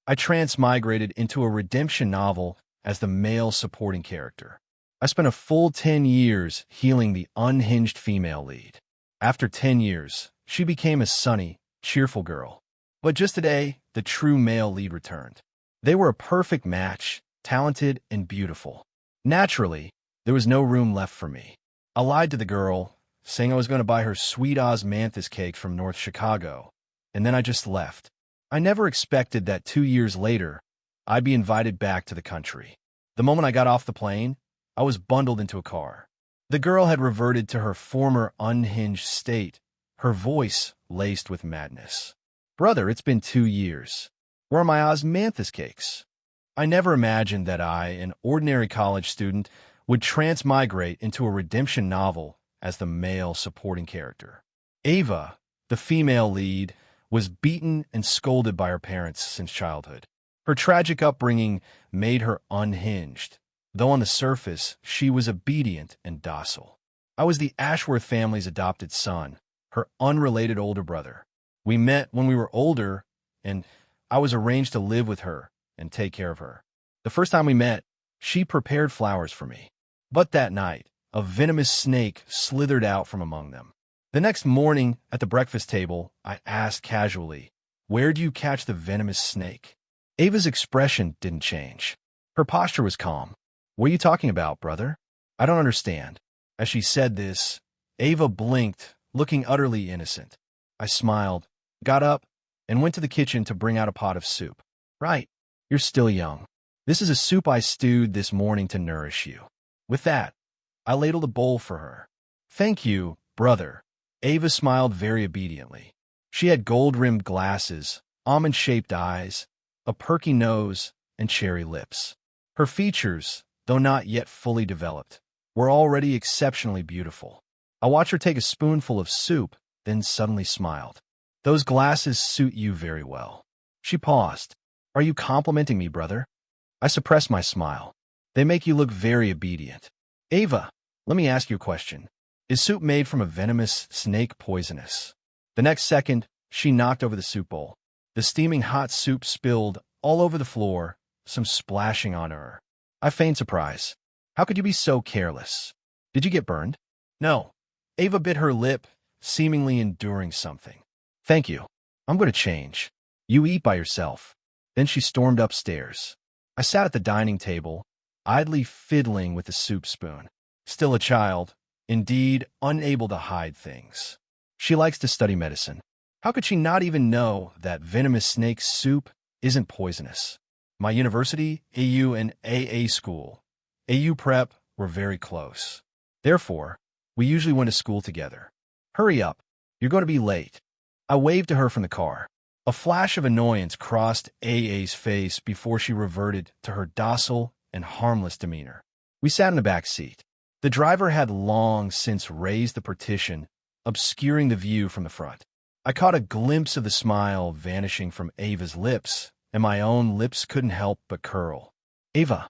I transmigrated into a redemption novel as the male supporting character. I spent a full 10 years healing the unhinged female lead. After 10 years, she became a sunny, cheerful girl. But just today, the true male lead returned. They were a perfect match, talented and beautiful. Naturally, there was no room left for me. I lied to the girl, saying I was going to buy her sweet osmanthus cake from North Chicago, and then I just left. I never expected that 2 years later, I'd be invited back to the country. The moment I got off the plane, I was bundled into a car. The girl had reverted to her former unhinged state, her voice laced with madness. "Brother, it's been 2 years. Where are my osmanthus cakes?" I never imagined that I, an ordinary college student, would transmigrate into a redemption novel as the male supporting character. Ava, the female lead, was beaten and scolded by her parents since childhood. Her tragic upbringing made her unhinged, though on the surface she was obedient and docile. I was the Ashworth family's adopted son, her unrelated older brother. We met when we were older, and I was arranged to live with her and take care of her. The first time we met, she prepared flowers for me. But that night, a venomous snake slithered out from among them. The next morning, at the breakfast table, I asked casually, "Where do you catch the venomous snake?" Ava's expression didn't change. Her posture was calm. "What are you talking about, brother? I don't understand." As she said this, Ava blinked, looking utterly innocent. I smiled, got up, and went to the kitchen to bring out a pot of soup. "Right, you're still young. This is a soup I stewed this morning to nourish you." With that, I ladled a bowl for her. "Thank you, brother." Ava smiled very obediently. She had gold-rimmed glasses, almond-shaped eyes, a perky nose, and cherry lips. Her features, though not yet fully developed, were already exceptionally beautiful. I watched her take a spoonful of soup, then suddenly smiled. "Those glasses suit you very well." She paused. "Are you complimenting me, brother?" I suppressed my smile. "They make you look very obedient." "Ava, let me ask you a question. Is soup made from a venomous snake poisonous?" The next second, she knocked over the soup bowl. The steaming hot soup spilled all over the floor, some splashing on her. I feigned surprise. "How could you be so careless? Did you get burned?" "No." Ava bit her lip, seemingly enduring something. "Thank you. I'm going to change. You eat by yourself." Then she stormed upstairs. I sat at the dining table, idly fiddling with the soup spoon. Still a child, indeed unable to hide things. She likes to study medicine. How could she not even know that venomous snake soup isn't poisonous? My university, AU, and AA school, AU prep, were very close. Therefore, we usually went to school together. "Hurry up. You're going to be late." I waved to her from the car. A flash of annoyance crossed AA's face before she reverted to her docile and harmless demeanor. We sat in the back seat. The driver had long since raised the partition, obscuring the view from the front. I caught a glimpse of the smile vanishing from Ava's lips, and my own lips couldn't help but curl. "Ava."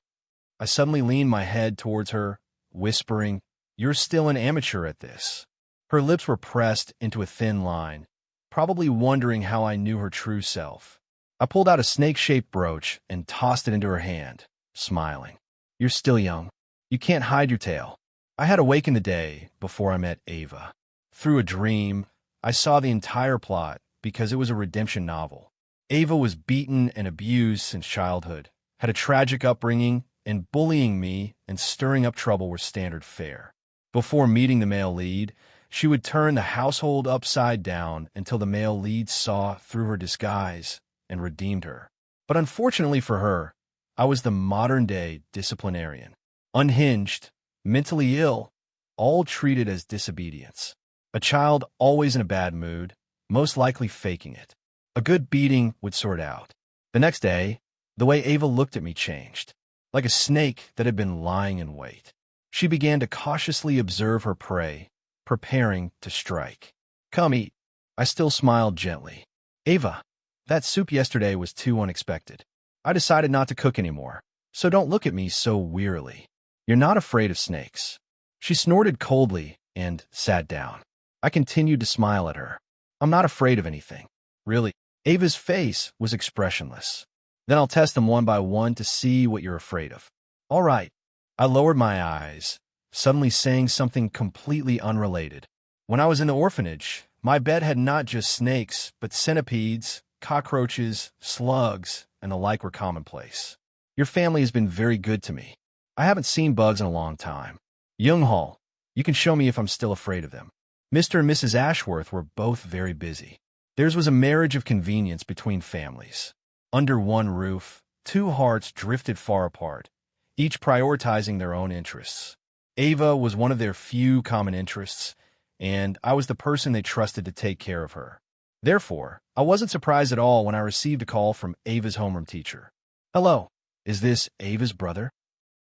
I suddenly leaned my head towards her, whispering, "You're still an amateur at this." Her lips were pressed into a thin line, probably wondering how I knew her true self. I pulled out a snake-shaped brooch and tossed it into her hand, smiling. "You're still young. You can't hide your tale." I had awakened the day before I met Ava. Through a dream, I saw the entire plot because it was a redemption novel. Ava was beaten and abused since childhood, had a tragic upbringing, and bullying me and stirring up trouble were standard fare. Before meeting the male lead, she would turn the household upside down until the male lead saw through her disguise and redeemed her. But unfortunately for her, I was the modern-day disciplinarian. Unhinged, mentally ill, all treated as disobedience. A child always in a bad mood, most likely faking it. A good beating would sort out. The next day, the way Ava looked at me changed. Like a snake that had been lying in wait. She began to cautiously observe her prey, preparing to strike. "Come eat." I still smiled gently. "Ava, that soup yesterday was too unexpected. I decided not to cook anymore, so don't look at me so wearily. You're not afraid of snakes." She snorted coldly and sat down. I continued to smile at her. "I'm not afraid of anything. Really." Ava's face was expressionless. Then I'll test them one by one to see what you're afraid of. All right. I lowered my eyes, suddenly saying something completely unrelated. When I was in the orphanage, my bed had not just snakes, but centipedes, cockroaches, slugs, and the like were commonplace. Your family has been very good to me. I haven't seen bugs in a long time. Young-Hall, you can show me if I'm still afraid of them. Mr. and Mrs. Ashworth were both very busy. Theirs was a marriage of convenience between families. Under one roof, two hearts drifted far apart, each prioritizing their own interests. Ava was one of their few common interests, and I was the person they trusted to take care of her. Therefore, I wasn't surprised at all when I received a call from Ava's homeroom teacher. Hello, is this Ava's brother?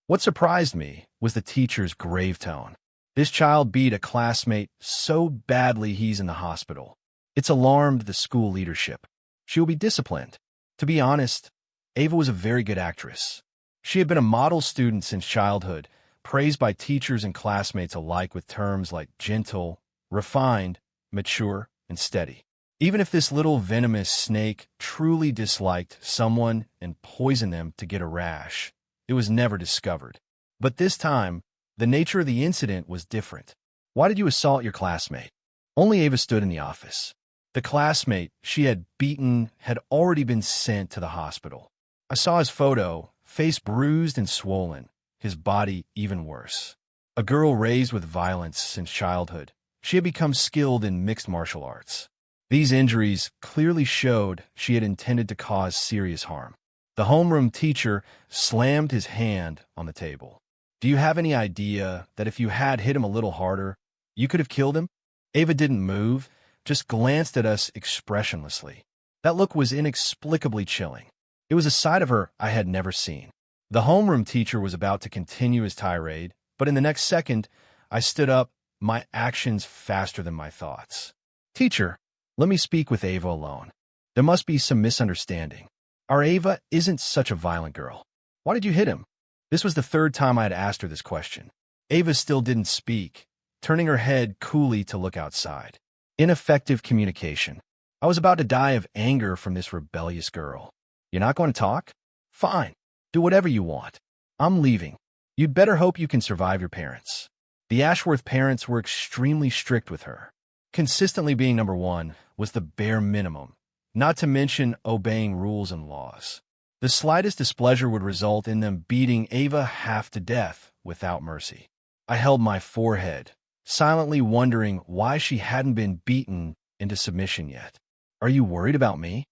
What surprised me was the teacher's grave tone. This child beat a classmate so badly he's in the hospital. It's alarmed the school leadership. She will be disciplined. To be honest, Ava was a very good actress. She had been a model student since childhood, praised by teachers and classmates alike with terms like gentle, refined, mature, and steady. Even if this little venomous snake truly disliked someone and poisoned them to get a rash, it was never discovered. But this time, the nature of the incident was different. Why did you assault your classmate? Only Ava stood in the office. The classmate she had beaten had already been sent to the hospital. I saw his photo, face bruised and swollen, his body even worse. A girl raised with violence since childhood, she had become skilled in mixed martial arts. These injuries clearly showed she had intended to cause serious harm. The homeroom teacher slammed his hand on the table. Do you have any idea that if you had hit him a little harder, you could have killed him? Ava didn't move, just glanced at us expressionlessly. That look was inexplicably chilling. It was a side of her I had never seen. The homeroom teacher was about to continue his tirade, but in the next second, I stood up, my actions faster than my thoughts. Teacher, let me speak with Ava alone. There must be some misunderstanding. Our Ava isn't such a violent girl. Why did you hit him? This was the third time I had asked her this question. Ava still didn't speak, turning her head coolly to look outside. Ineffective communication. I was about to die of anger from this rebellious girl. You're not going to talk? Fine. Do whatever you want. I'm leaving. You'd better hope you can survive your parents. The Ashworth parents were extremely strict with her. Consistently being number one was the bare minimum, not to mention obeying rules and laws. The slightest displeasure would result in them beating Ava half to death without mercy. I held my forehead, silently wondering why she hadn't been beaten into submission yet. Are you worried about me?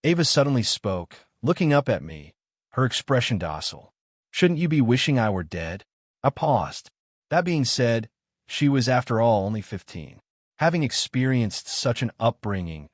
Ava suddenly spoke, looking up at me, her expression docile. Shouldn't you be wishing I were dead? I paused. That being said, she was after all only 15. Having experienced such an upbringing,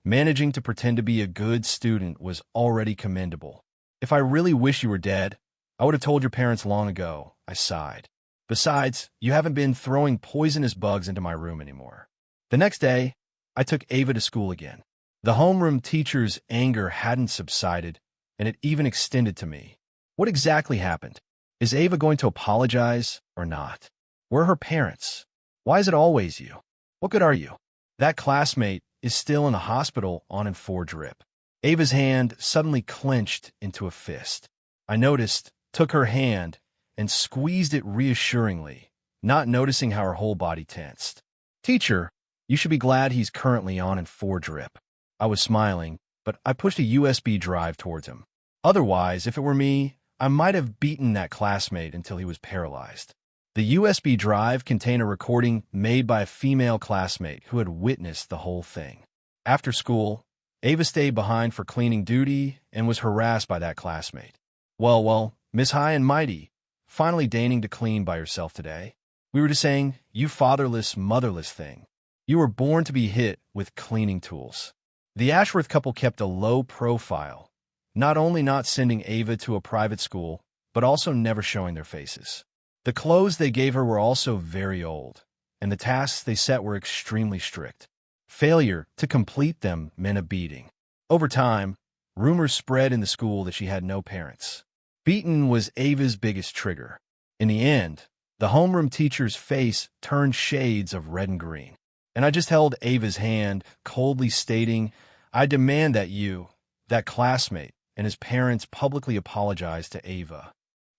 managing to pretend to be a good student was already commendable. If I really wish you were dead, I would have told your parents long ago, I sighed. Besides, you haven't been throwing poisonous bugs into my room anymore. The next day, I took Ava to school again. The homeroom teacher's anger hadn't subsided, and it even extended to me. What exactly happened? Is Ava going to apologize or not? Where are her parents? Why is it always you? What good are you? That classmate is still in the hospital on and 4 drip. Ava's hand suddenly clenched into a fist. I noticed, took her hand, and squeezed it reassuringly, not noticing how her whole body tensed. Teacher, you should be glad he's currently on and 4 drip. I was smiling, but I pushed a USB drive towards him. Otherwise, if it were me, I might have beaten that classmate until he was paralyzed. The USB drive contained a recording made by a female classmate who had witnessed the whole thing. After school, Ava stayed behind for cleaning duty and was harassed by that classmate. Well, Miss High and Mighty, finally deigning to clean by yourself today. We were just saying, you fatherless, motherless thing. You were born to be hit with cleaning tools. The Ashworth couple kept a low profile, not only not sending Ava to a private school, but also never showing their faces. The clothes they gave her were also very old, and the tasks they set were extremely strict. Failure to complete them meant a beating. Over time, rumors spread in the school that she had no parents. Beaten was Ava's biggest trigger. In the end, the homeroom teacher's face turned shades of red and green, and I just held Ava's hand, coldly stating, I demand that you, that classmate, and his parents publicly apologized to Ava.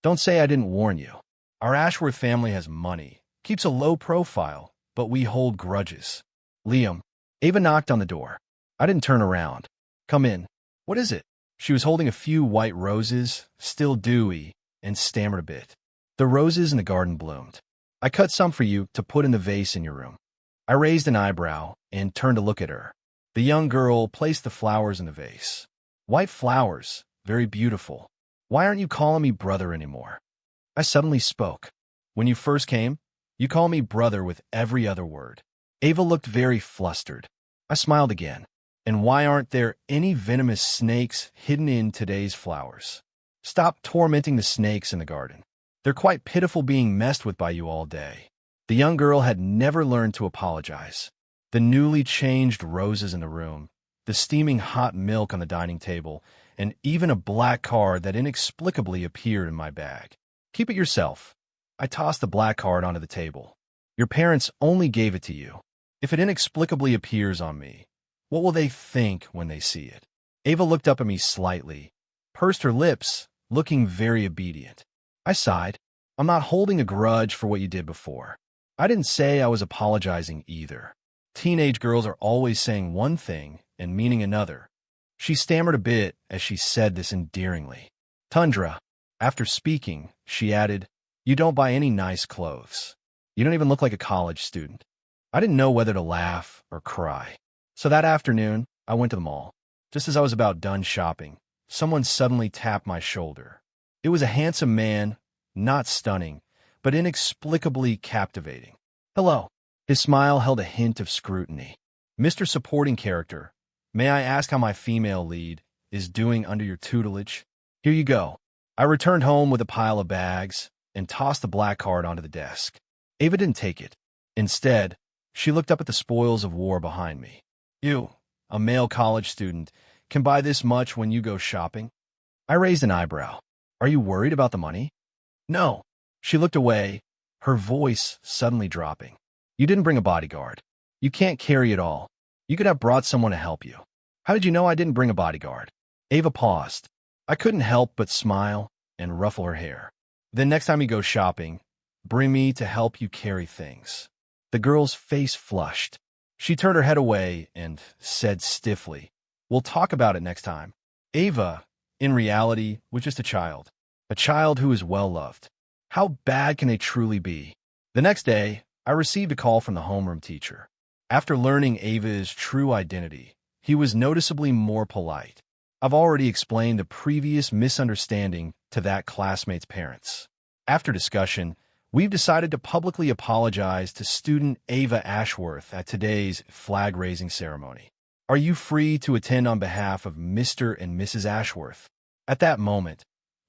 Don't say I didn't warn you. Our Ashworth family has money, keeps a low profile, but we hold grudges. Liam. Ava knocked on the door. I didn't turn around. Come in. What is it? She was holding a few white roses, still dewy, and stammered a bit. The roses in the garden bloomed. I cut some for you to put in the vase in your room. I raised an eyebrow and turned to look at her. The young girl placed the flowers in the vase. White flowers, very beautiful. Why aren't you calling me brother anymore? I suddenly spoke. When you first came, you called me brother with every other word. Ava looked very flustered. I smiled again. And why aren't there any venomous snakes hidden in today's flowers? Stop tormenting the snakes in the garden. They're quite pitiful being messed with by you all day. The young girl had never learned to apologize. The newly changed roses in the room, the steaming hot milk on the dining table, and even a black card that inexplicably appeared in my bag. Keep it yourself. I tossed the black card onto the table. Your parents only gave it to you. If it inexplicably appears on me, what will they think when they see it? Ava looked up at me slightly, pursed her lips, looking very obedient. I sighed. I'm not holding a grudge for what you did before. I didn't say I was apologizing either. Teenage girls are always saying one thing and meaning another. She stammered a bit as she said this endearingly. Tundra. After speaking, she added, you don't buy any nice clothes. You don't even look like a college student. I didn't know whether to laugh or cry. So that afternoon, I went to the mall. Just as I was about done shopping, someone suddenly tapped my shoulder. It was a handsome man, not stunning, but inexplicably captivating. Hello. His smile held a hint of scrutiny. Mr. Supporting Character, may I ask how my female lead is doing under your tutelage? Here you go. I returned home with a pile of bags and tossed the black card onto the desk. Ava didn't take it. Instead, she looked up at the spoils of war behind me. You, a male college student, can buy this much when you go shopping? I raised an eyebrow. Are you worried about the money? No. She looked away, her voice suddenly dropping. You didn't bring a bodyguard. You can't carry it all. You could have brought someone to help you. How did you know I didn't bring a bodyguard? Ava paused. I couldn't help but smile and ruffle her hair. Then next time you go shopping, bring me to help you carry things. The girl's face flushed. She turned her head away and said stiffly, we'll talk about it next time. Ava, in reality, was just a child who is well-loved. How bad can they truly be? The next day, I received a call from the homeroom teacher. After learning Ava's true identity, he was noticeably more polite. I've already explained the previous misunderstanding to that classmate's parents. After discussion, we've decided to publicly apologize to student Ava Ashworth at today's flag-raising ceremony. Are you free to attend on behalf of Mr. and Mrs. Ashworth? At that moment,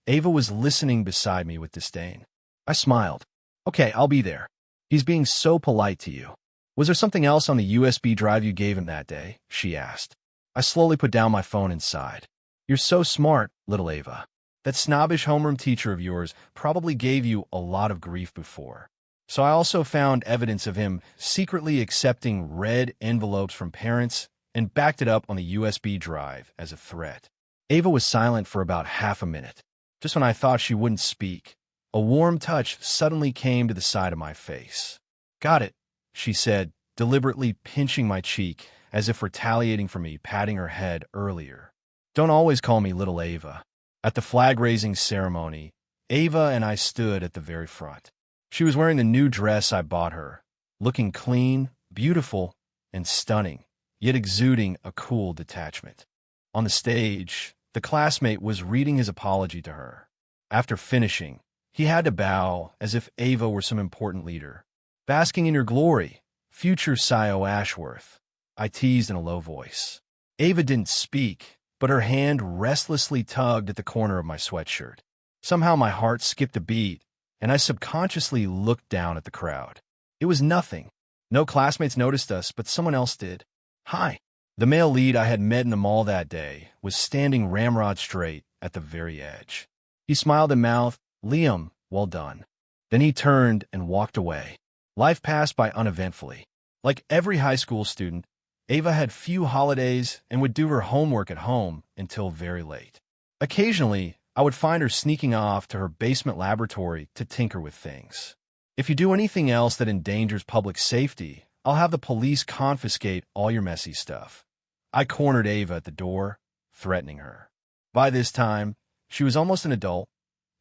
Ava was listening beside me with disdain. I smiled. Okay, I'll be there. He's being so polite to you. Was there something else on the USB drive you gave him that day? She asked. I slowly put down my phone and sighed. You're so smart, little Ava. That snobbish homeroom teacher of yours probably gave you a lot of grief before. So I also found evidence of him secretly accepting red envelopes from parents and backed it up on the USB drive as a threat. Ava was silent for about half a minute. Just when I thought she wouldn't speak, a warm touch suddenly came to the side of my face. Got it, she said, deliberately pinching my cheek as if retaliating for me patting her head earlier. Don't always call me little Ava. At the flag-raising ceremony, Ava and I stood at the very front. She was wearing the new dress I bought her, looking clean, beautiful, and stunning, yet exuding a cool detachment. On the stage, the classmate was reading his apology to her. After finishing, he had to bow as if Ava were some important leader. Basking in your glory, future Sio Ashworth, I teased in a low voice. Ava didn't speak, but her hand restlessly tugged at the corner of my sweatshirt. Somehow my heart skipped a beat, and I subconsciously looked down at the crowd. It was nothing. No classmates noticed us, but someone else did. Hi. The male lead I had met in the mall that day was standing ramrod straight at the very edge. He smiled and mouthed, Liam, well done. Then he turned and walked away. Life passed by uneventfully. Like every high school student, Ava had few holidays and would do her homework at home until very late. Occasionally, I would find her sneaking off to her basement laboratory to tinker with things. If you do anything else that endangers public safety, I'll have the police confiscate all your messy stuff. I cornered Ava at the door, threatening her. By this time, she was almost an adult,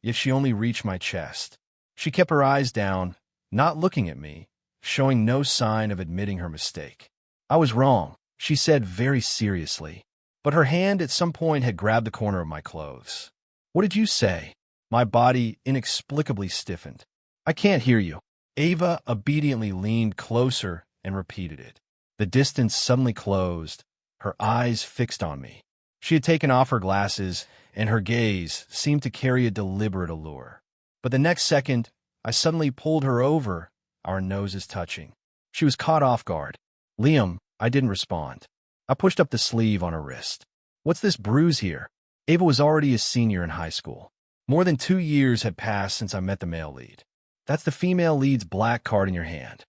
yet she only reached my chest. She kept her eyes down, not looking at me, showing no sign of admitting her mistake. I was wrong, she said very seriously, but her hand at some point had grabbed the corner of my clothes. What did you say? My body inexplicably stiffened. I can't hear you. Ava obediently leaned closer and repeated it. The distance suddenly closed, her eyes fixed on me. She had taken off her glasses, and her gaze seemed to carry a deliberate allure. But the next second, I suddenly pulled her over, our noses touching. She was caught off guard. Liam, I didn't respond. I pushed up the sleeve on her wrist. What's this bruise here? Ava was already a senior in high school. More than 2 years had passed since I met the male lead. That's the female lead's black card in your hand,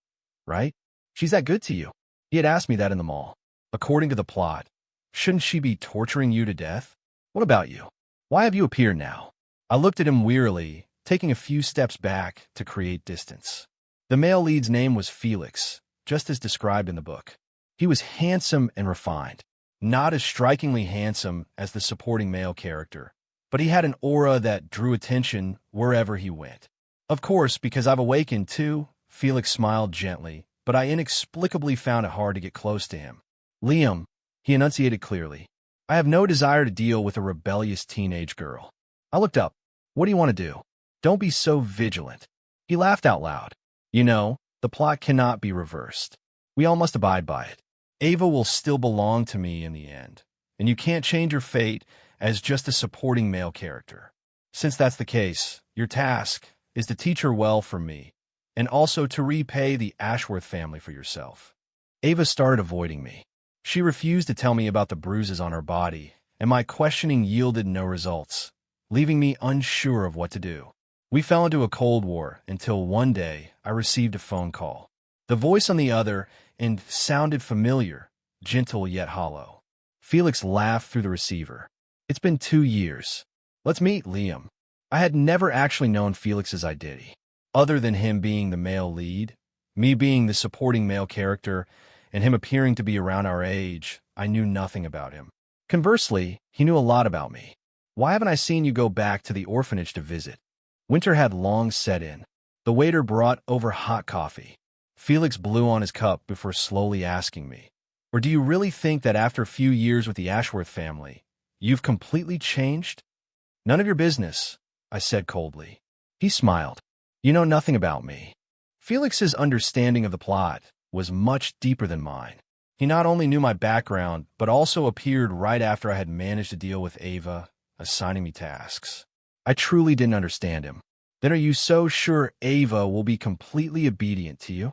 right? She's that good to you. He had asked me that in the mall. According to the plot, shouldn't she be torturing you to death? What about you? Why have you appeared now? I looked at him wearily, taking a few steps back to create distance. The male lead's name was Felix, just as described in the book. He was handsome and refined, not as strikingly handsome as the supporting male character, but he had an aura that drew attention wherever he went. Of course, because I've awakened too, Felix smiled gently, but I inexplicably found it hard to get close to him. Liam, he enunciated clearly, I have no desire to deal with a rebellious teenage girl. I looked up. What do you want to do? Don't be so vigilant. He laughed out loud. You know, the plot cannot be reversed. We all must abide by it. Ava will still belong to me in the end, and you can't change her fate as just a supporting male character. Since that's the case, your task is to teach her well for me, and also to repay the Ashworth family for yourself. Ava started avoiding me. She refused to tell me about the bruises on her body, and my questioning yielded no results, leaving me unsure of what to do. We fell into a Cold War until one day I received a phone call. The voice on the other end sounded familiar, gentle yet hollow. Felix laughed through the receiver. It's been 2 years. Let's meet, Liam. I had never actually known Felix's identity, other than him being the male lead, me being the supporting male character, and him appearing to be around our age. I knew nothing about him. Conversely, he knew a lot about me. Why haven't I seen you go back to the orphanage to visit? Winter had long set in. The waiter brought over hot coffee. Felix blew on his cup before slowly asking me, or do you really think that after a few years with the Ashworth family, you've completely changed? None of your business, I said coldly. He smiled. You know nothing about me. Felix's understanding of the plot was much deeper than mine. He not only knew my background, but also appeared right after I had managed to deal with Ava, assigning me tasks. I truly didn't understand him. Then are you so sure Ava will be completely obedient to you?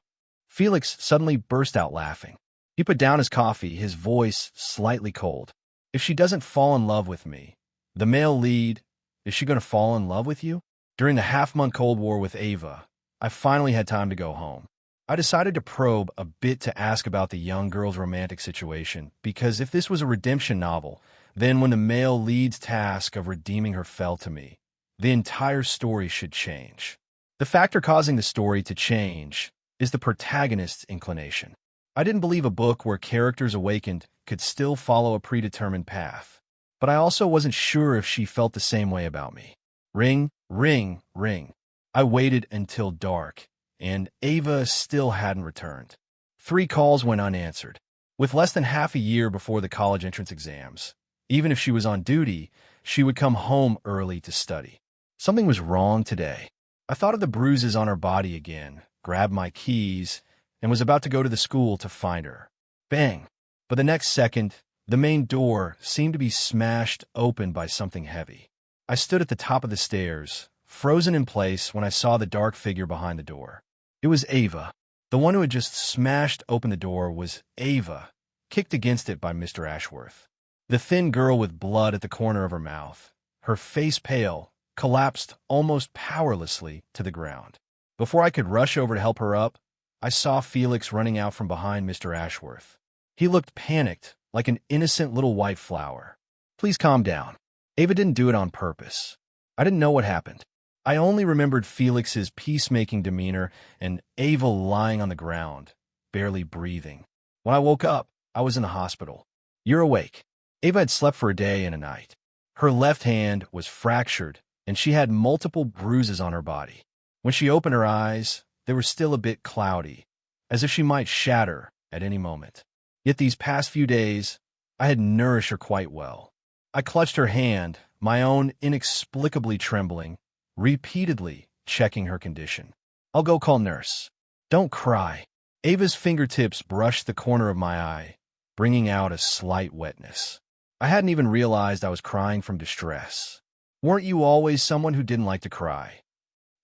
Felix suddenly burst out laughing. He put down his coffee, his voice slightly cold. If she doesn't fall in love with me, the male lead, is she going to fall in love with you? During the half-month Cold War with Ava, I finally had time to go home. I decided to probe a bit to ask about the young girl's romantic situation, because if this was a redemption novel, then when the male lead's task of redeeming her fell to me, the entire story should change. The factor causing the story to change is the protagonist's inclination. I didn't believe a book where characters awakened could still follow a predetermined path, but I also wasn't sure if she felt the same way about me. Ring, ring, ring. I waited until dark, and Ava still hadn't returned. 3 calls went unanswered. With less than half a year before the college entrance exams, even if she was on duty, she would come home early to study. Something was wrong today. I thought of the bruises on her body again, grabbed my keys, and was about to go to the school to find her. Bang! But the next second, the main door seemed to be smashed open by something heavy. I stood at the top of the stairs, frozen in place when I saw the dark figure behind the door. It was Ava. The one who had just smashed open the door was Ava, kicked against it by Mr. Ashworth. The thin girl with blood at the corner of her mouth, her face pale, collapsed almost powerlessly to the ground. Before I could rush over to help her up, I saw Felix running out from behind Mr. Ashworth. He looked panicked, like an innocent little white flower. Please calm down. Ava didn't do it on purpose. I didn't know what happened. I only remembered Felix's peacemaking demeanor and Ava lying on the ground, barely breathing. When I woke up, I was in the hospital. You're awake. Ava had slept for a day and a night. Her left hand was fractured, and she had multiple bruises on her body. When she opened her eyes, they were still a bit cloudy, as if she might shatter at any moment. Yet these past few days, I had nourished her quite well. I clutched her hand, my own inexplicably trembling, repeatedly checking her condition. I'll go call nurse. Don't cry. Ava's fingertips brushed the corner of my eye, bringing out a slight wetness. I hadn't even realized I was crying from distress. Weren't you always someone who didn't like to cry?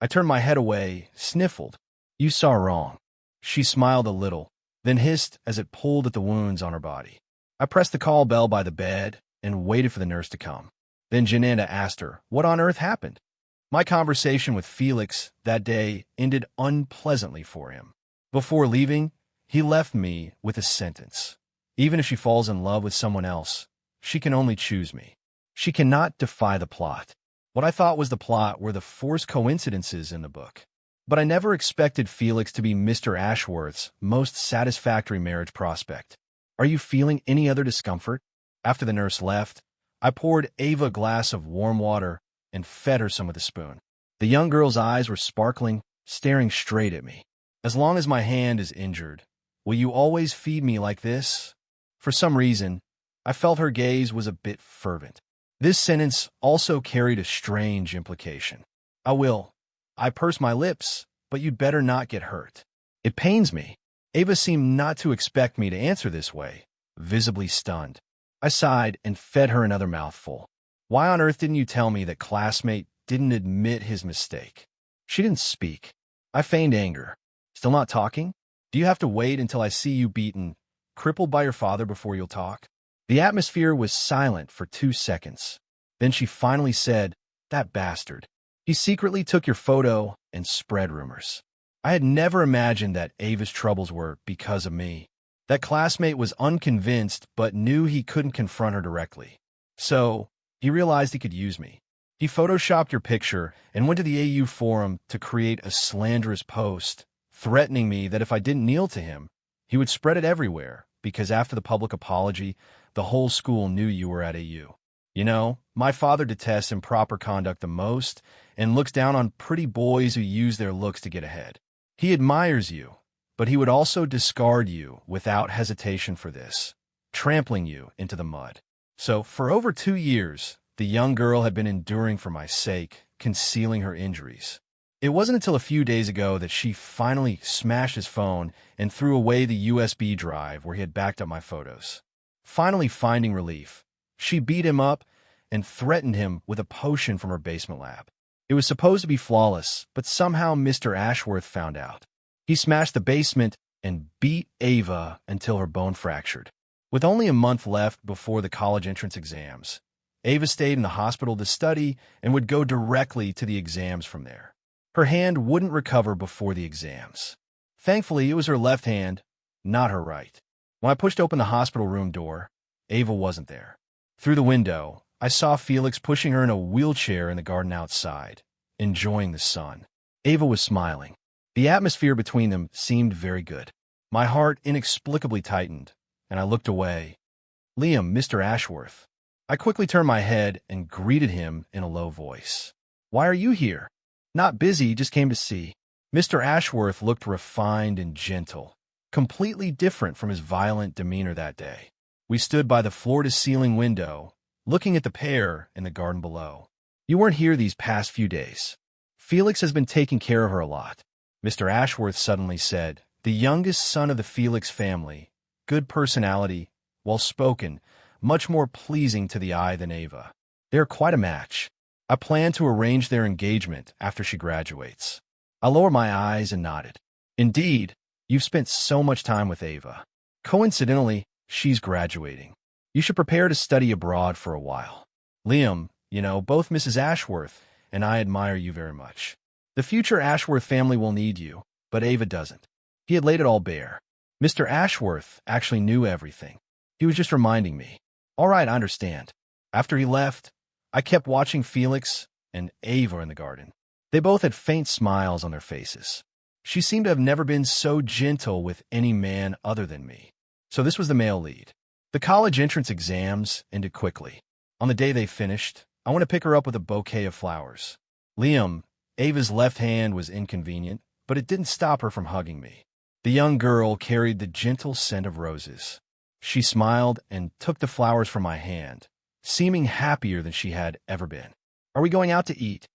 I turned my head away, sniffled. You saw wrong. She smiled a little, then hissed as it pulled at the wounds on her body. I pressed the call bell by the bed and waited for the nurse to come. Then Jananda asked her, what on earth happened? My conversation with Felix that day ended unpleasantly for him. Before leaving, he left me with a sentence. Even if she falls in love with someone else, she can only choose me. She cannot defy the plot. What I thought was the plot were the forced coincidences in the book. But I never expected Felix to be Mr. Ashworth's most satisfactory marriage prospect. Are you feeling any other discomfort? After the nurse left, I poured Ava a glass of warm water and fed her some with a spoon. The young girl's eyes were sparkling, staring straight at me. As long as my hand is injured, will you always feed me like this? For some reason, I felt her gaze was a bit fervent. This sentence also carried a strange implication. I will. I pursed my lips, but you'd better not get hurt. It pains me. Ava seemed not to expect me to answer this way, visibly stunned. I sighed and fed her another mouthful. Why on earth didn't you tell me that classmate didn't admit his mistake? She didn't speak. I feigned anger. Still not talking? Do you have to wait until I see you beaten, crippled by your father before you'll talk? The atmosphere was silent for 2 seconds. Then she finally said, that bastard. He secretly took your photo and spread rumors. I had never imagined that Ava's troubles were because of me. That classmate was unconvinced but knew he couldn't confront her directly. So, he realized he could use me. He photoshopped your picture and went to the AU forum to create a slanderous post, threatening me that if I didn't kneel to him, he would spread it everywhere, because after the public apology, the whole school knew you were at AU. You know, my father detests improper conduct the most and looks down on pretty boys who use their looks to get ahead. He admires you, but he would also discard you without hesitation for this, trampling you into the mud. So, for over 2 years, the young girl had been enduring for my sake, concealing her injuries. It wasn't until a few days ago that she finally smashed his phone and threw away the USB drive where he had backed up my photos. Finally finding relief, she beat him up and threatened him with a potion from her basement lab. It was supposed to be flawless, but somehow Mr. Ashworth found out. He smashed the basement and beat Ava until her bone fractured. With only a month left before the college entrance exams, Ava stayed in the hospital to study and would go directly to the exams from there. Her hand wouldn't recover before the exams. Thankfully, it was her left hand, not her right. When I pushed open the hospital room door, Ava wasn't there. Through the window, I saw Felix pushing her in a wheelchair in the garden outside, enjoying the sun. Ava was smiling. The atmosphere between them seemed very good. My heart inexplicably tightened, and I looked away. Liam, Mr. Ashworth. I quickly turned my head and greeted him in a low voice. Why are you here? Not busy, just came to see. Mr. Ashworth looked refined and gentle, completely different from his violent demeanor that day. We stood by the floor-to-ceiling window, looking at the pair in the garden below. You weren't here these past few days. Felix has been taking care of her a lot. Mr. Ashworth suddenly said, the youngest son of the Felix family, good personality, well-spoken, much more pleasing to the eye than Ava. They are quite a match. I plan to arrange their engagement after she graduates. I lowered my eyes and nodded. Indeed, you've spent so much time with Ava. Coincidentally, she's graduating. You should prepare to study abroad for a while. Liam, you know, both Mrs. Ashworth and I admire you very much. The future Ashworth family will need you, but Ava doesn't. He had laid it all bare. Mr. Ashworth actually knew everything. He was just reminding me. All right, I understand. After he left, I kept watching Felix and Ava in the garden. They both had faint smiles on their faces. She seemed to have never been so gentle with any man other than me. So this was the male lead. The college entrance exams ended quickly. On the day they finished, I went to pick her up with a bouquet of flowers. Liam, Ava's left hand, was inconvenient, but it didn't stop her from hugging me. The young girl carried the gentle scent of roses. She smiled and took the flowers from my hand, seeming happier than she had ever been. Are we going out to eat?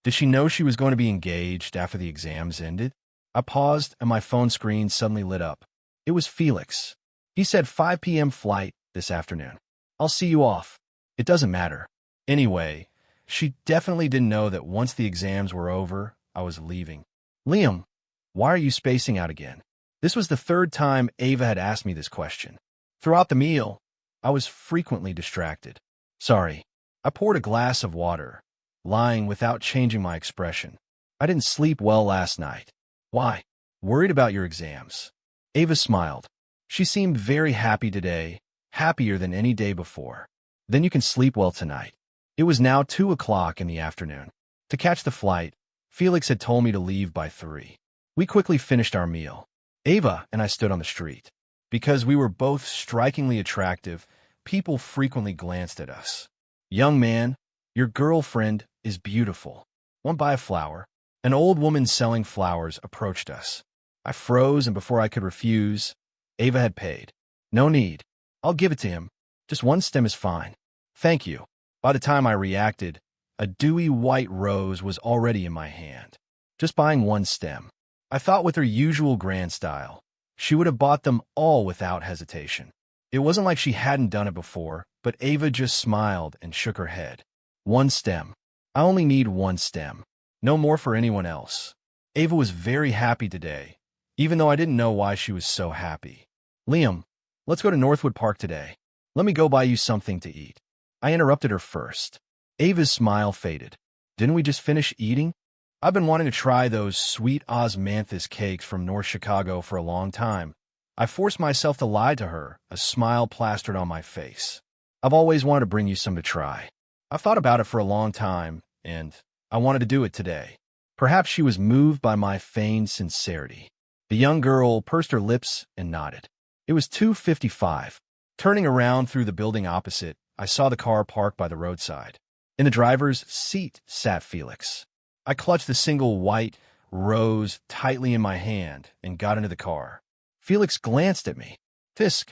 Did she know she was going to be engaged after the exams ended? I paused and my phone screen suddenly lit up. It was Felix. He said 5 p.m. flight this afternoon. I'll see you off. It doesn't matter. Anyway, she definitely didn't know that once the exams were over, I was leaving. Liam, why are you spacing out again? This was the third time Ava had asked me this question. Throughout the meal, I was frequently distracted. Sorry. I poured a glass of water, lying without changing my expression. I didn't sleep well last night. Why? Worried about your exams. Ava smiled. She seemed very happy today, happier than any day before. Then you can sleep well tonight. It was now 2 o'clock in the afternoon. To catch the flight, Felix had told me to leave by 3. We quickly finished our meal. Ava and I stood on the street. Because we were both strikingly attractive, people frequently glanced at us. Young man, your girlfriend is beautiful. Want to buy a flower? An old woman selling flowers approached us. I froze, and before I could refuse, Ava had paid. No need. I'll give it to him. Just 1 stem is fine. Thank you. By the time I reacted, a dewy white rose was already in my hand. Just buying 1 stem. I thought with her usual grand style, she would have bought them all without hesitation. It wasn't like she hadn't done it before, but Ava just smiled and shook her head. 1 stem. I only need 1 stem. No more for anyone else. Ava was very happy today, even though I didn't know why she was so happy. Liam, let's go to Northwood Park today. Let me go buy you something to eat. I interrupted her first. Ava's smile faded. Didn't we just finish eating? I've been wanting to try those sweet osmanthus cakes from North Chicago for a long time. I forced myself to lie to her, a smile plastered on my face. I've always wanted to bring you some to try. I've thought about it for a long time, and I wanted to do it today. Perhaps she was moved by my feigned sincerity. The young girl pursed her lips and nodded. It was 2:55. Turning around through the building opposite, I saw the car parked by the roadside. In the driver's seat sat Felix. I clutched the single white rose tightly in my hand and got into the car. Felix glanced at me. Fisk,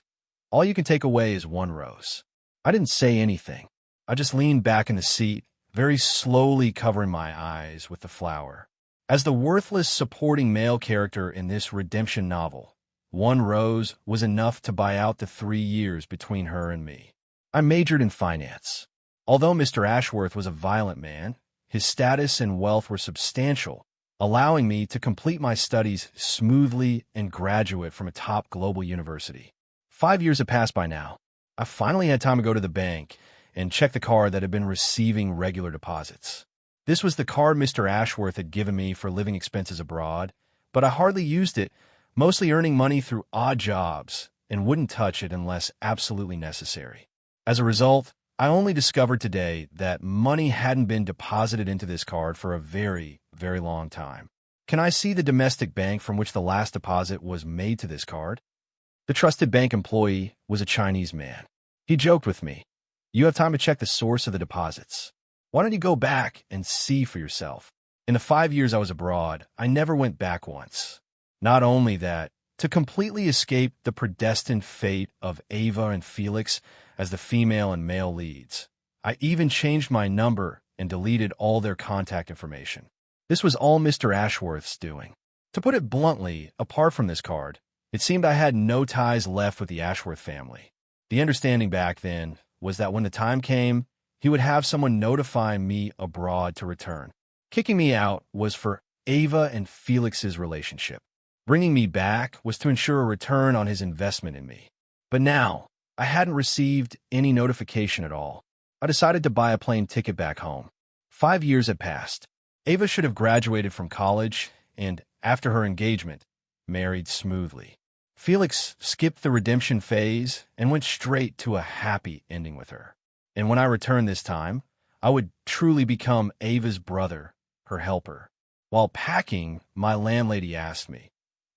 all you can take away is 1 rose. I didn't say anything. I just leaned back in the seat, very slowly covering my eyes with the flower. As the worthless supporting male character in this redemption novel, 1 rose was enough to buy out the 3 years between her and me. I majored in finance. Although Mr. Ashworth was a violent man, his status and wealth were substantial, allowing me to complete my studies smoothly and graduate from a top global university. 5 years had passed by now. I finally had time to go to the bank and check the card that had been receiving regular deposits. This was the card Mr. Ashworth had given me for living expenses abroad, but I hardly used it, mostly earning money through odd jobs, and wouldn't touch it unless absolutely necessary. As a result, I only discovered today that money hadn't been deposited into this card for a very, very long time. Can I see the domestic bank from which the last deposit was made to this card? The trusted bank employee was a Chinese man. He joked with me. You have time to check the source of the deposits. Why don't you go back and see for yourself? In the 5 years I was abroad, I never went back once. Not only that, to completely escape the predestined fate of Ava and Felix as the female and male leads, I even changed my number and deleted all their contact information. This was all Mr. Ashworth's doing. To put it bluntly, apart from this card, it seemed I had no ties left with the Ashworth family. The understanding back then was that when the time came, he would have someone notify me abroad to return. Kicking me out was for Ava and Felix's relationship. Bringing me back was to ensure a return on his investment in me. But now, I hadn't received any notification at all. I decided to buy a plane ticket back home. 5 years had passed. Ava should have graduated from college and, after her engagement, married smoothly. Felix skipped the redemption phase and went straight to a happy ending with her. And when I returned this time, I would truly become Ava's brother, her helper. While packing, my landlady asked me,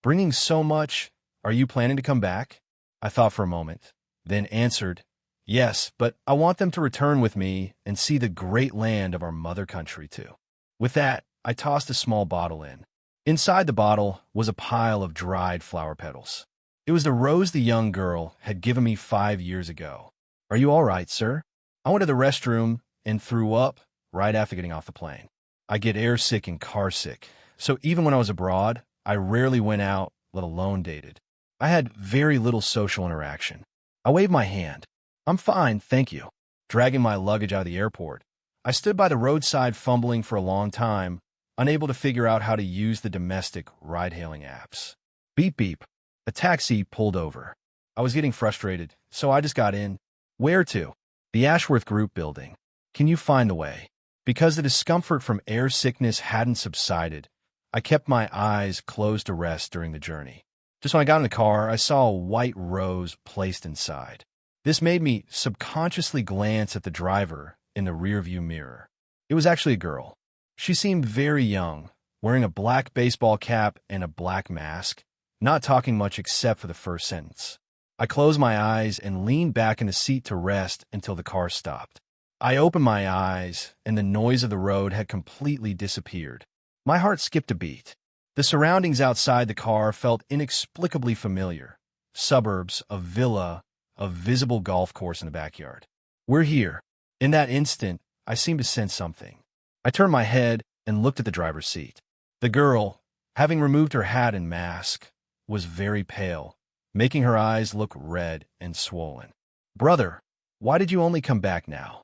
"Bringing so much, are you planning to come back?" I thought for a moment, then answered, "Yes, but I want them to return with me and see the great land of our mother country too." With that, I tossed a small bottle in. Inside the bottle was a pile of dried flower petals. It was the rose the young girl had given me 5 years ago. "Are you all right, sir?" I went to the restroom and threw up right after getting off the plane. I get airsick and carsick, so even when I was abroad, I rarely went out, let alone dated. I had very little social interaction. I waved my hand. "I'm fine, thank you." Dragging my luggage out of the airport, I stood by the roadside fumbling for a long time, unable to figure out how to use the domestic ride-hailing apps. Beep beep. A taxi pulled over. I was getting frustrated, so I just got in. "Where to?" "The Ashworth Group building." "Can you find the way?" Because the discomfort from air sickness hadn't subsided, I kept my eyes closed to rest during the journey. Just when I got in the car, I saw a white rose placed inside. This made me subconsciously glance at the driver in the rearview mirror. It was actually a girl. She seemed very young, wearing a black baseball cap and a black mask, not talking much except for the first sentence. I closed my eyes and leaned back in the seat to rest until the car stopped. I opened my eyes, and the noise of the road had completely disappeared. My heart skipped a beat. The surroundings outside the car felt inexplicably familiar. Suburbs, a villa, a visible golf course in the backyard. "We're here." In that instant, I seemed to sense something. I turned my head and looked at the driver's seat. The girl, having removed her hat and mask, was very pale, making her eyes look red and swollen. "Brother, why did you only come back now?"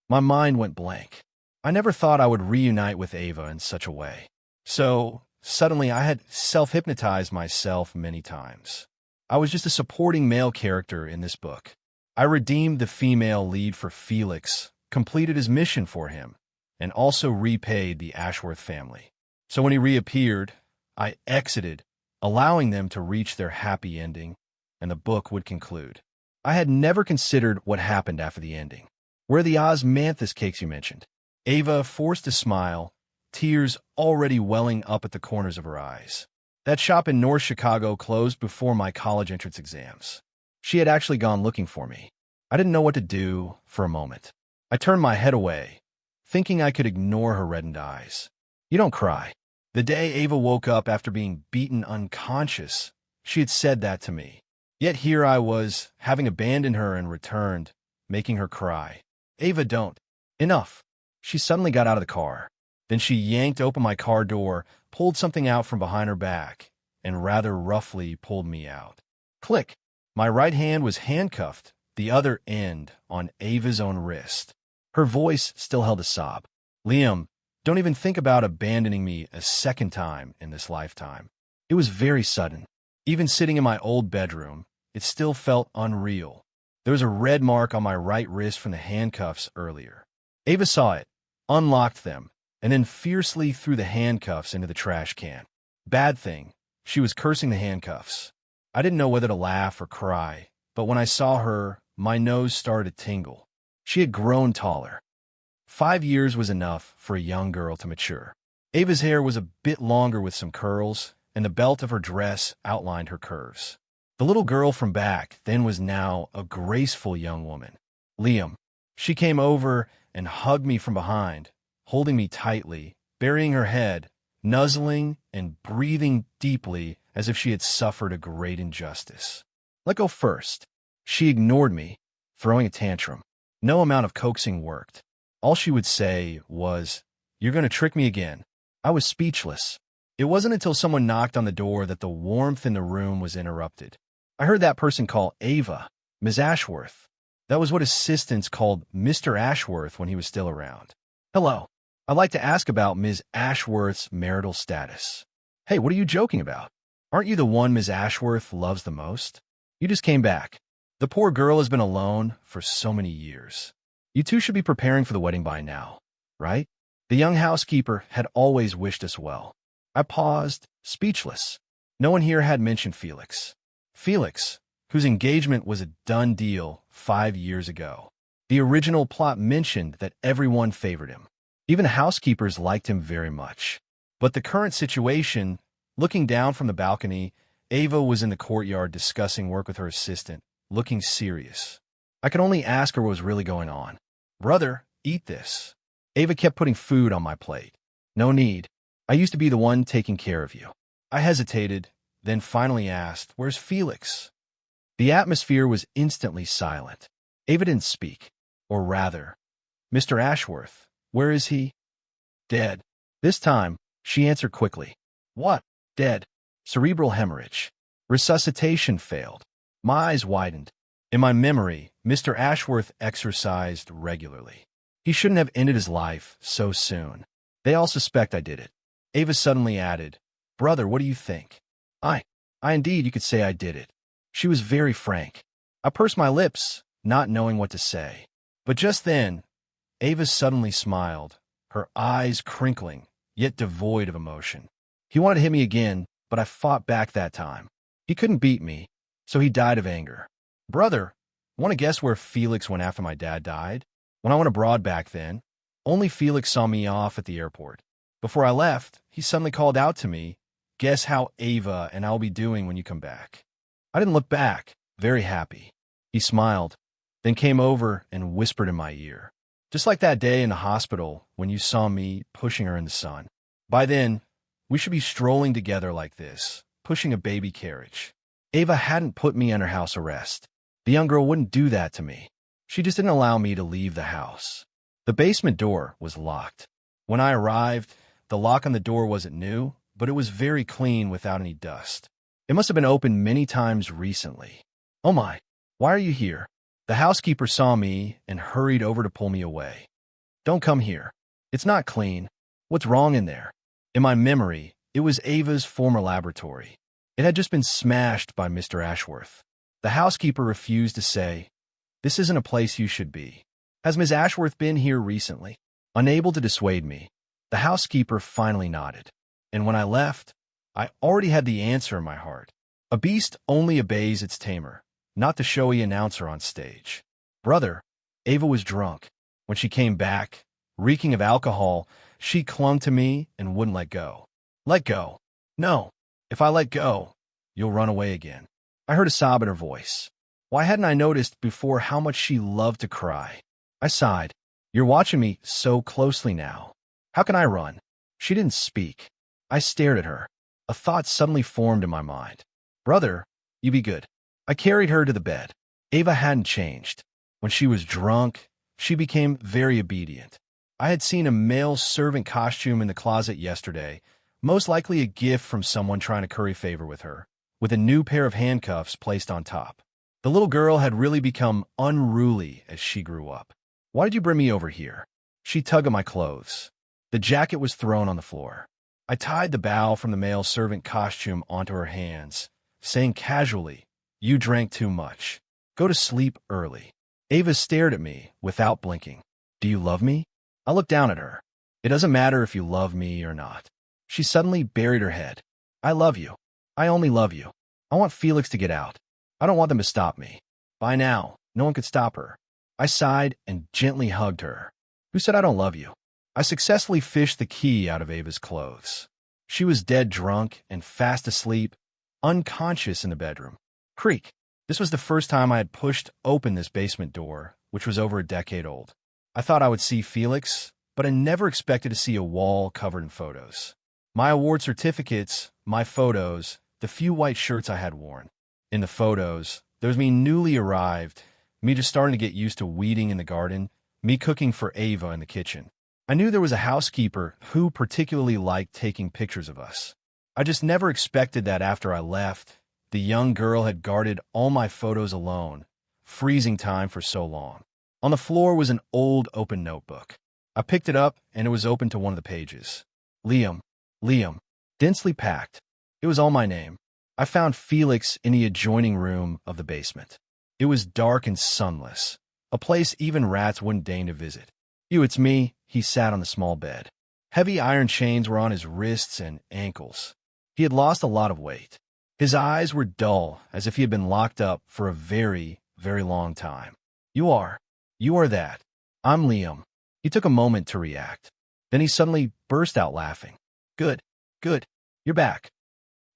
My mind went blank. I never thought I would reunite with Ava in such a way. So, suddenly I had self-hypnotized myself many times. I was just a supporting male character in this book. I redeemed the female lead for Felix, completed his mission for him, and also repaid the Ashworth family. So when he reappeared, I exited, allowing them to reach their happy ending, and the book would conclude. I had never considered what happened after the ending. Where the osmanthus cakes you mentioned? Ava forced a smile, tears already welling up at the corners of her eyes. That shop in North Chicago closed before my college entrance exams. She had actually gone looking for me. I didn't know what to do for a moment. I turned my head away, thinking I could ignore her reddened eyes. "You don't cry." The day Ava woke up after being beaten unconscious, she had said that to me. Yet here I was, having abandoned her and returned, making her cry. "Ava, don't." "Enough." She suddenly got out of the car. Then she yanked open my car door, pulled something out from behind her back, and rather roughly pulled me out. Click. My right hand was handcuffed, the other end on Ava's own wrist. Her voice still held a sob. "Liam, don't even think about abandoning me a second time in this lifetime." It was very sudden. Even sitting in my old bedroom, it still felt unreal. There was a red mark on my right wrist from the handcuffs earlier. Ava saw it, unlocked them, and then fiercely threw the handcuffs into the trash can. Bad thing, she was cursing the handcuffs. I didn't know whether to laugh or cry, but when I saw her, my nose started to tingle. She had grown taller. 5 years was enough for a young girl to mature. Ava's hair was a bit longer with some curls, and the belt of her dress outlined her curves. The little girl from back then was now a graceful young woman. "Liam." She came over and hugged me from behind, holding me tightly, burying her head, nuzzling and breathing deeply as if she had suffered a great injustice. "Let go first." She ignored me, throwing a tantrum. No amount of coaxing worked. All she would say was, "You're going to trick me again." I was speechless. It wasn't until someone knocked on the door that the warmth in the room was interrupted. I heard that person call Ava, Ms. Ashworth. That was what assistants called Mr. Ashworth when he was still around. "Hello. I'd like to ask about Ms. Ashworth's marital status." "Hey, what are you joking about? Aren't you the one Ms. Ashworth loves the most? You just came back. The poor girl has been alone for so many years. You two should be preparing for the wedding by now, right?" The young housekeeper had always wished us well. I paused, speechless. No one here had mentioned Felix. Felix, whose engagement was a done deal 5 years ago. The original plot mentioned that everyone favored him. Even housekeepers liked him very much. But the current situation, looking down from the balcony, Ava was in the courtyard discussing work with her assistant, looking serious. I could only ask her what was really going on. Brother, eat this. Ava kept putting food on my plate. No need. I used to be the one taking care of you. I hesitated, then finally asked, where's Felix? The atmosphere was instantly silent. Ava didn't speak. Or rather, Mr. Ashworth, where is he? Dead. This time, she answered quickly. What? Dead. Cerebral hemorrhage. Resuscitation failed. My eyes widened. In my memory, Mr. Ashworth exercised regularly. He shouldn't have ended his life so soon. They all suspect I did it. Ava suddenly added, Brother, what do you think? I indeed, you could say I did it. She was very frank. I pursed my lips, not knowing what to say. But just then, Ava suddenly smiled, her eyes crinkling, yet devoid of emotion. He wanted to hit me again, but I fought back that time. He couldn't beat me, so he died of anger. Brother, want to guess where Felix went after my dad died? When I went abroad back then, only Felix saw me off at the airport. Before I left, he suddenly called out to me, Guess how Ava and I'll be doing when you come back. I didn't look back, very happy. He smiled, then came over and whispered in my ear. Just like that day in the hospital when you saw me pushing her in the sun. By then, we should be strolling together like this, pushing a baby carriage. Ava hadn't put me under house arrest. The young girl wouldn't do that to me. She just didn't allow me to leave the house. The basement door was locked. When I arrived, the lock on the door wasn't new, but it was very clean without any dust. It must have been opened many times recently. Oh my, why are you here? The housekeeper saw me and hurried over to pull me away. Don't come here. It's not clean. What's wrong in there? In my memory, it was Ava's former laboratory. It had just been smashed by Mr. Ashworth. The housekeeper refused to say, This isn't a place you should be. Has Ms. Ashworth been here recently? Unable to dissuade me, the housekeeper finally nodded. And when I left, I already had the answer in my heart. A beast only obeys its tamer, not the showy announcer on stage. Brother, Ava was drunk. When she came back, reeking of alcohol, she clung to me and wouldn't let go. Let go. No. If I let go, you'll run away again. I heard a sob in her voice. Why hadn't I noticed before how much she loved to cry? I sighed. You're watching me so closely now. How can I run? She didn't speak. I stared at her. A thought suddenly formed in my mind. Brother, you be good. I carried her to the bed. Ava hadn't changed. When she was drunk, she became very obedient. I had seen a male servant costume in the closet yesterday, most likely a gift from someone trying to curry favor with her, with a new pair of handcuffs placed on top. The little girl had really become unruly as she grew up. Why did you bring me over here? She tugged at my clothes. The jacket was thrown on the floor. I tied the bow from the male servant costume onto her hands, saying casually, You drank too much. Go to sleep early. Ava stared at me without blinking. Do you love me? I looked down at her. It doesn't matter if you love me or not. She suddenly buried her head. I love you. I only love you. I want Felix to get out. I don't want them to stop me. By now, no one could stop her. I sighed and gently hugged her. Who said I don't love you? I successfully fished the key out of Ava's clothes. She was dead drunk and fast asleep, unconscious in the bedroom. Creak. This was the first time I had pushed open this basement door, which was over a decade old. I thought I would see Felix, but I never expected to see a wall covered in photos. My award certificates, my photos, the few white shirts I had worn. In the photos, there was me newly arrived, me just starting to get used to weeding in the garden, me cooking for Ava in the kitchen. I knew there was a housekeeper who particularly liked taking pictures of us. I just never expected that after I left, the young girl had guarded all my photos alone, freezing time for so long. On the floor was an old open notebook. I picked it up and it was open to one of the pages. Liam, densely packed. It was all my name. I found Felix in the adjoining room of the basement. It was dark and sunless, a place even rats wouldn't deign to visit. It's me. He sat on the small bed. Heavy iron chains were on his wrists and ankles. He had lost a lot of weight. His eyes were dull, as if he had been locked up for a very, very long time. You are. You are that. I'm Liam. He took a moment to react. Then he suddenly burst out laughing. Good, good. You're back.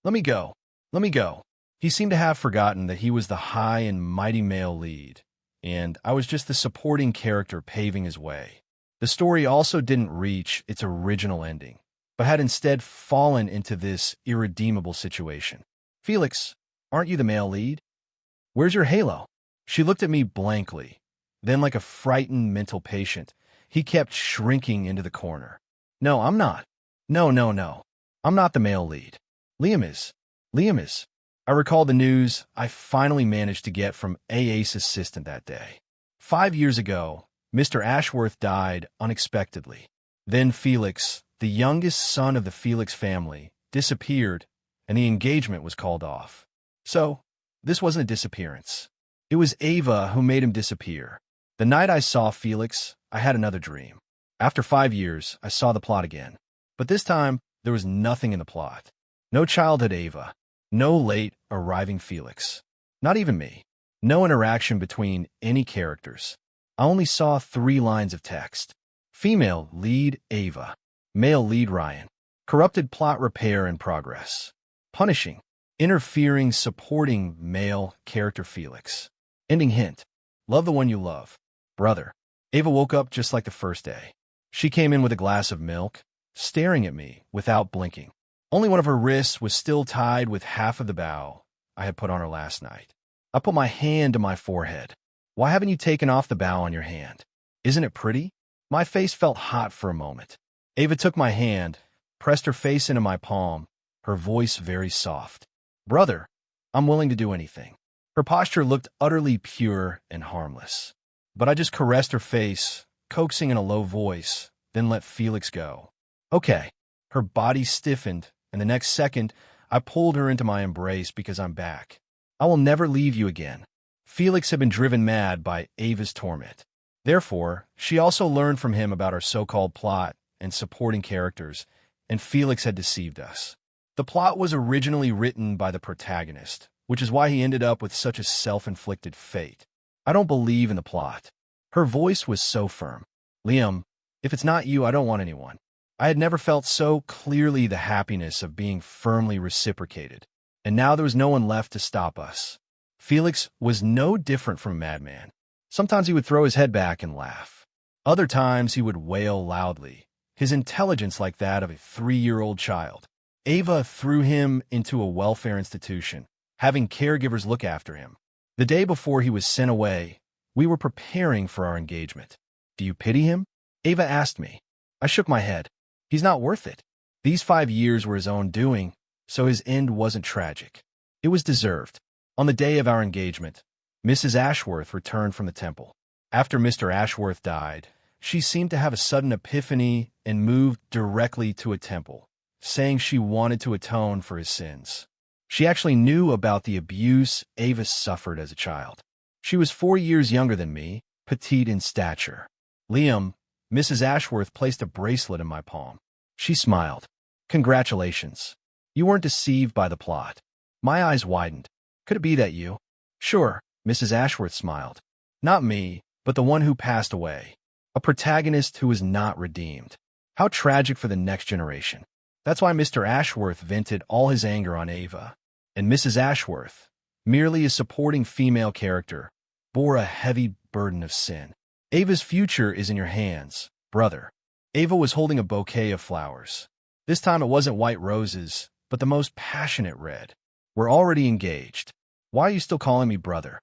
Let me go. Let me go. He seemed to have forgotten that he was the high and mighty male lead, and I was just the supporting character paving his way. The story also didn't reach its original ending, but had instead fallen into this irredeemable situation. Felix, aren't you the male lead? Where's your halo? She looked at me blankly. Then, like a frightened mental patient, he kept shrinking into the corner. No, I'm not. No, no, no. I'm not the male lead. Liam is. Liam is. I recall the news I finally managed to get from AA's assistant that day. 5 years ago, Mr. Ashworth died unexpectedly. Then Felix, the youngest son of the Felix family, disappeared, and the engagement was called off. So, this wasn't a disappearance. It was Ava who made him disappear. The night I saw Felix, I had another dream. After 5 years, I saw the plot again. But this time, there was nothing in the plot. No childhood Ava. No late arriving Felix. Not even me. No interaction between any characters. I only saw 3 lines of text. Female lead Ava. Male lead Ryan. Corrupted plot repair in progress. Punishing. Interfering supporting male character Felix. Ending hint. Love the one you love. Brother. Ava woke up just like the first day. She came in with a glass of milk, staring at me without blinking. Only one of her wrists was still tied with half of the bow I had put on her last night. I put my hand to my forehead. Why haven't you taken off the bow on your hand? Isn't it pretty? My face felt hot for a moment. Ava took my hand, pressed her face into my palm, her voice very soft. Brother, I'm willing to do anything. Her posture looked utterly pure and harmless. But I just caressed her face, coaxing in a low voice, then let Felix go. Okay. Her body stiffened, and the next second, I pulled her into my embrace because I'm back. I will never leave you again. Felix had been driven mad by Ava's torment. Therefore, she also learned from him about our so-called plot and supporting characters, and Felix had deceived us. The plot was originally written by the protagonist, which is why he ended up with such a self-inflicted fate. I don't believe in the plot. Her voice was so firm. Liam, if it's not you, I don't want anyone. I had never felt so clearly the happiness of being firmly reciprocated, and now there was no one left to stop us. Felix was no different from a madman. Sometimes he would throw his head back and laugh. Other times he would wail loudly, his intelligence like that of a 3-year-old child. Ava threw him into a welfare institution, having caregivers look after him. The day before he was sent away, we were preparing for our engagement. Do you pity him? Ava asked me. I shook my head. He's not worth it. These 5 years were his own doing, so his end wasn't tragic. It was deserved. On the day of our engagement, Mrs. Ashworth returned from the temple. After Mr. Ashworth died, she seemed to have a sudden epiphany and moved directly to a temple, saying she wanted to atone for his sins. She actually knew about the abuse Ava suffered as a child. She was 4 years younger than me, petite in stature. Liam, Mrs. Ashworth placed a bracelet in my palm. She smiled. Congratulations. You weren't deceived by the plot. My eyes widened. Could it be that you? Sure, Mrs. Ashworth smiled. Not me, but the one who passed away. A protagonist who was not redeemed. How tragic for the next generation. That's why Mr. Ashworth vented all his anger on Ava. And Mrs. Ashworth, merely a supporting female character, bore a heavy burden of sin. Ava's future is in your hands, brother. Ava was holding a bouquet of flowers. This time it wasn't white roses, but the most passionate red. We're already engaged. Why are you still calling me brother?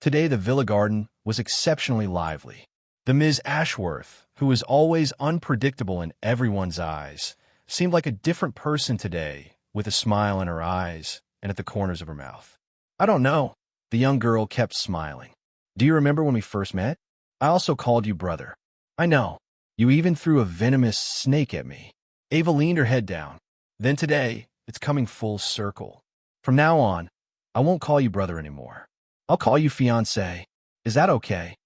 Today the villa garden was exceptionally lively. The Ms. Ashworth, who was always unpredictable in everyone's eyes, seemed like a different person today, with a smile in her eyes and at the corners of her mouth. I don't know. The young girl kept smiling. Do you remember when we first met? I also called you brother. I know. You even threw a venomous snake at me. Ava leaned her head down. Then today, it's coming full circle. From now on, I won't call you brother anymore. I'll call you fiancé. Is that okay?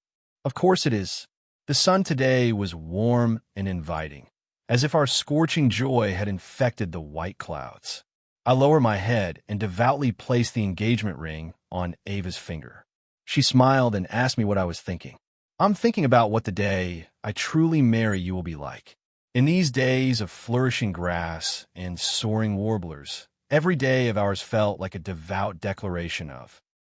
Of course it is. The sun today was warm and inviting, as if our scorching joy had infected the white clouds. I lowered my head and devoutly placed the engagement ring on Ava's finger. She smiled and asked me what I was thinking. I'm thinking about what the day I truly marry you will be like. In these days of flourishing grass and soaring warblers, every day of ours felt like a devout declaration of